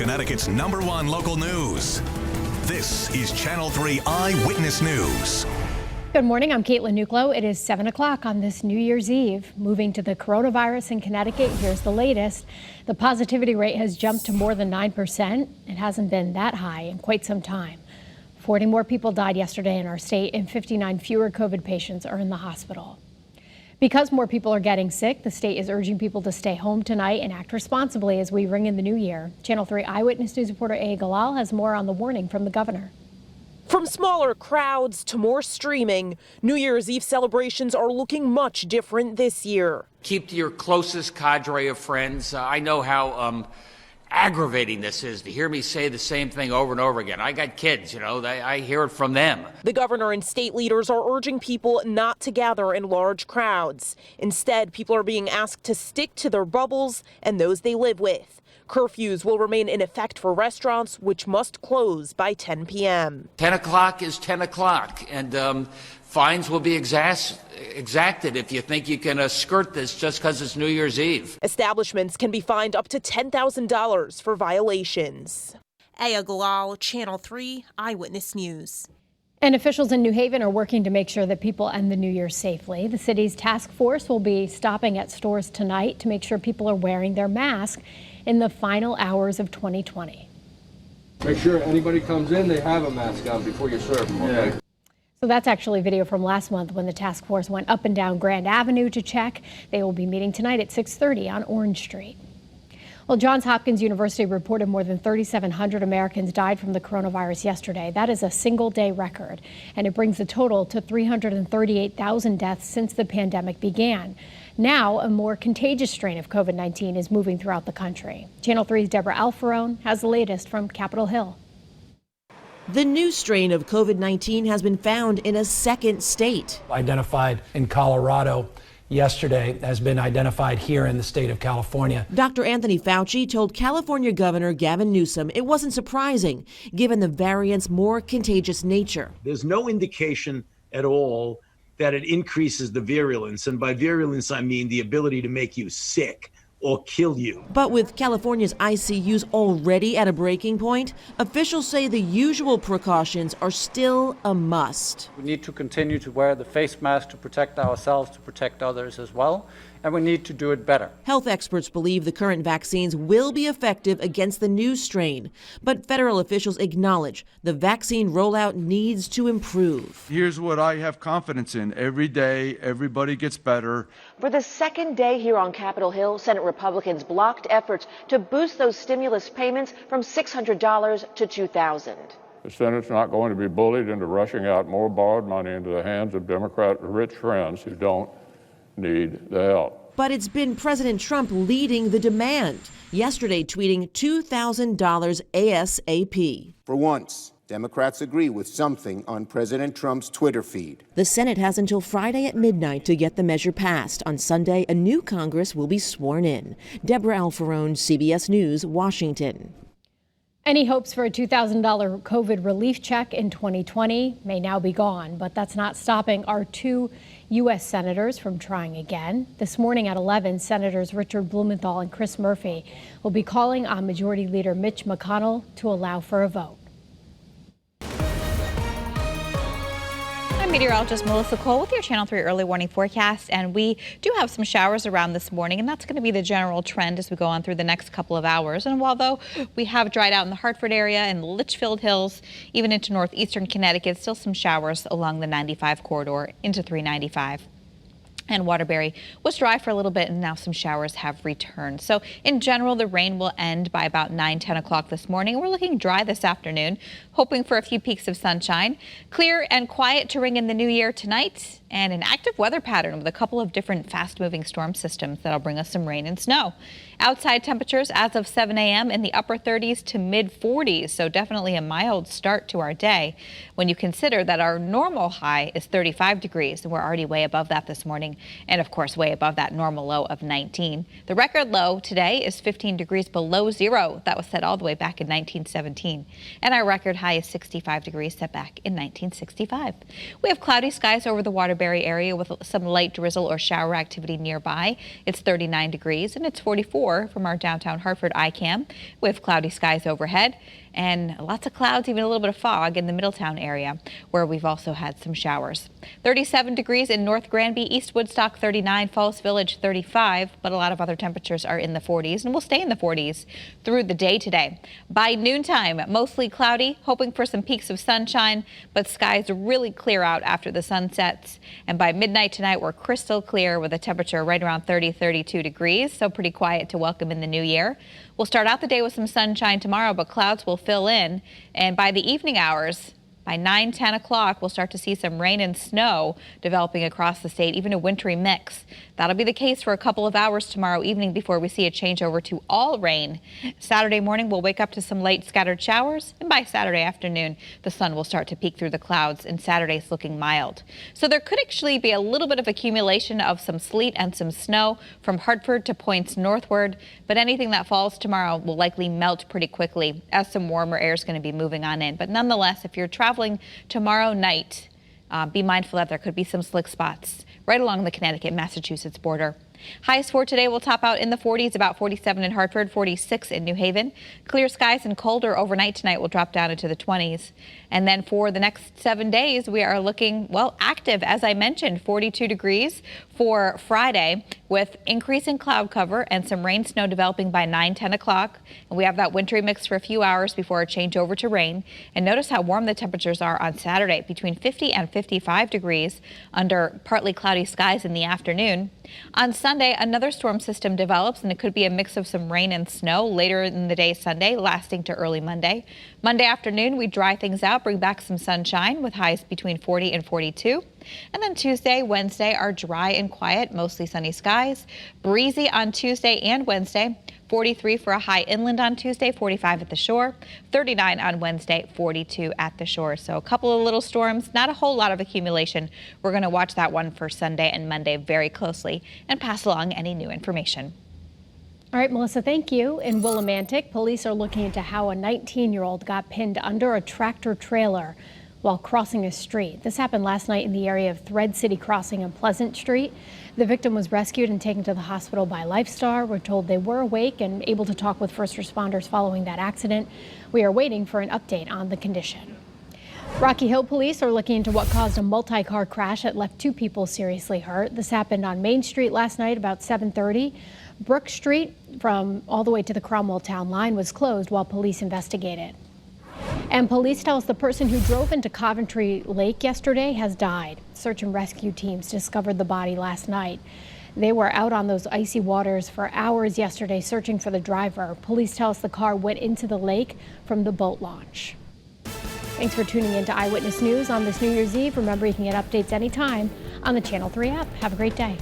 Connecticut's #1 local news. This is Channel 3 Eyewitness News. Good morning, I'm Caitlin Nuclo. It is 7 o'clock on this New Year's Eve. Moving to the coronavirus in Connecticut, here's the latest. The positivity rate has jumped to more than 9%. It hasn't been that high in quite some time. 40 more people died yesterday in our state, and 59 fewer COVID patients are in the hospital. Because more people are getting sick, the state is urging people to stay home tonight and act responsibly as we ring in the new year. Channel 3 Eyewitness News reporter A. Galal has more on the warning from the governor. From smaller crowds to more streaming, New Year's Eve celebrations are looking much different this year. Keep to your closest cadre of friends. I know how aggravating this is to hear me say the same thing over and over again. I got kids, I hear it from them. The governor and state leaders are urging people not to gather in large crowds. Instead, people are being asked to stick to their bubbles and those they live with. Curfews will remain in effect for restaurants, which must close by 10 p.m. 10 o'clock is 10 o'clock, and fines will be exacted if you think you can skirt this just because it's New Year's Eve. Establishments can be fined up to $10,000 for violations. Aya Galal, Channel 3 Eyewitness News. And officials in New Haven are working to make sure that people end the new year safely. The city's task force will be stopping at stores tonight to make sure people are wearing their mask in the final hours of 2020. Make sure anybody comes in, they have a mask on before you serve them, okay? So that's actually video from last month when the task force went up and down Grand Avenue to check. They will be meeting tonight at 6:30 on Orange Street. Well, Johns Hopkins University reported more than 3,700 Americans died from the coronavirus yesterday. That is a single-day record, and it brings the total to 338,000 deaths since the pandemic began. Now, a more contagious strain of COVID-19 is moving throughout the country. Channel 3's Deborah Alfarone has the latest from Capitol Hill. The new strain of COVID-19 has been found in a second state. Identified in Colorado yesterday has been identified here in the state of California. Dr. Anthony Fauci told California Governor Gavin Newsom it wasn't surprising, given the variant's more contagious nature. There's no indication at all that it increases the virulence. And by virulence, I mean the ability to make you sick or kill you. But with California's ICUs already at a breaking point, officials say the usual precautions are still a must. We need to continue to wear the face mask to protect ourselves, to protect others as well, and we need to do it better. Health experts believe the current vaccines will be effective against the new strain, but federal officials acknowledge the vaccine rollout needs to improve. Here's what I have confidence in. Every day, everybody gets better. For the second day here on Capitol Hill, Senate Republicans blocked efforts to boost those stimulus payments from $600 to $2,000. The Senate's not going to be bullied into rushing out more borrowed money into the hands of Democrat rich friends who don't need the help. But it's been President Trump leading the demand, yesterday tweeting $2,000 ASAP. For once, Democrats agree with something on President Trump's Twitter feed. The Senate has until Friday at midnight to get the measure passed. On Sunday, a new Congress will be sworn in. Deborah Alfarone, CBS News, Washington. Any hopes for a $2,000 COVID relief check in 2020 may now be gone, but that's not stopping our two U.S. senators from trying again. This morning at 11, Senators Richard Blumenthal and Chris Murphy will be calling on Majority Leader Mitch McConnell to allow for a vote. I'm meteorologist Melissa Cole with your Channel 3 early warning forecast, and we do have some showers around this morning, and that's going to be the general trend as we go on through the next couple of hours. And although we have dried out in the Hartford area and the Litchfield Hills, even into northeastern Connecticut, still some showers along the 95 corridor into 395. And Waterbury was dry for a little bit, and now some showers have returned. So in general, the rain will end by about 9-10 o'clock this morning. We're looking dry this afternoon, hoping for a few peaks of sunshine. Clear and quiet to ring in the new year tonight, and an active weather pattern with a couple of different fast-moving storm systems that'll bring us some rain and snow. Outside temperatures as of 7 a.m. in the upper 30s to mid-40s, so definitely a mild start to our day when you consider that our normal high is 35 degrees, and we're already way above that this morning, and of course way above that normal low of 19. The record low today is 15 degrees below zero. That was set all the way back in 1917, and our record high is 65 degrees set back in 1965. We have cloudy skies over the Waterbury Middlebury area with some light drizzle or shower activity nearby. It's 39 degrees, and it's 44 from our downtown Hartford iCam with cloudy skies overhead and lots of clouds, even a little bit of fog in the Middletown area where we've also had some showers. 37 degrees in North Granby, East Woodstock 39, Falls Village 35, but a lot of other temperatures are in the 40s and will stay in the 40s through the day today. By noontime, mostly cloudy, hoping for some peaks of sunshine, but skies really clear out after the sun sets. And by midnight tonight, we're crystal clear with a temperature right around 32 degrees, so pretty quiet to welcome in the new year. We'll start out the day with some sunshine tomorrow, but clouds will fill in. And by the evening hours, by 9-10 o'clock, we'll start to see some rain and snow developing across the state, even a wintry mix. That'll be the case for a couple of hours tomorrow evening before we see a change over to all rain. Saturday morning, we'll wake up to some late scattered showers, and by Saturday afternoon, the sun will start to peek through the clouds, and Saturday's looking mild. So there could actually be a little bit of accumulation of some sleet and some snow from Hartford to points northward, but anything that falls tomorrow will likely melt pretty quickly as some warmer air is going to be moving on in. But nonetheless, if you're traveling tomorrow night, be mindful that there could be some slick spots right along the Connecticut-Massachusetts border. Highs for today will top out in the 40s, about 47 in Hartford, 46 in New Haven. Clear skies and colder overnight tonight will drop down into the 20s. And then for the next 7 days, we are looking, well, active, as I mentioned, 42 degrees for Friday with increasing cloud cover and some rain snow developing by 9-10 o'clock. And we have that wintry mix for a few hours before a change over to rain. And notice how warm the temperatures are on Saturday, between 50 and 55 degrees under partly cloudy skies in the afternoon. On Sunday, another storm system develops, and it could be a mix of some rain and snow later in the day Sunday, lasting to early Monday. Monday afternoon, we dry things out, bring back some sunshine with highs between 40 and 42. And then Tuesday, Wednesday are dry and quiet, mostly sunny skies. Breezy on Tuesday and Wednesday. 43 for a high inland on Tuesday, 45 at the shore, 39 on Wednesday, 42 at the shore. So a couple of little storms, not a whole lot of accumulation. We're going to watch that one for Sunday and Monday very closely and pass along any new information. All right, Melissa, thank you. In Willimantic, police are looking into how a 19-year-old got pinned under a tractor trailer while crossing a street. This happened last night in the area of Thread City Crossing and Pleasant Street. The victim was rescued and taken to the hospital by Lifestar. We're told they were awake and able to talk with first responders following that accident. We are waiting for an update on the condition. Rocky Hill police are looking into what caused a multi-car crash that left 2 people seriously hurt. This happened on Main Street last night about 7:30. Brook Street from all the way to the Cromwell Town line was closed while police investigated. And police tell us the person who drove into Coventry Lake yesterday has died. Search and rescue teams discovered the body last night. They were out on those icy waters for hours yesterday searching for the driver. Police tell us the car went into the lake from the boat launch. Thanks for tuning in to Eyewitness News on this New Year's Eve. Remember, you can get updates anytime on the Channel 3 app. Have a great day.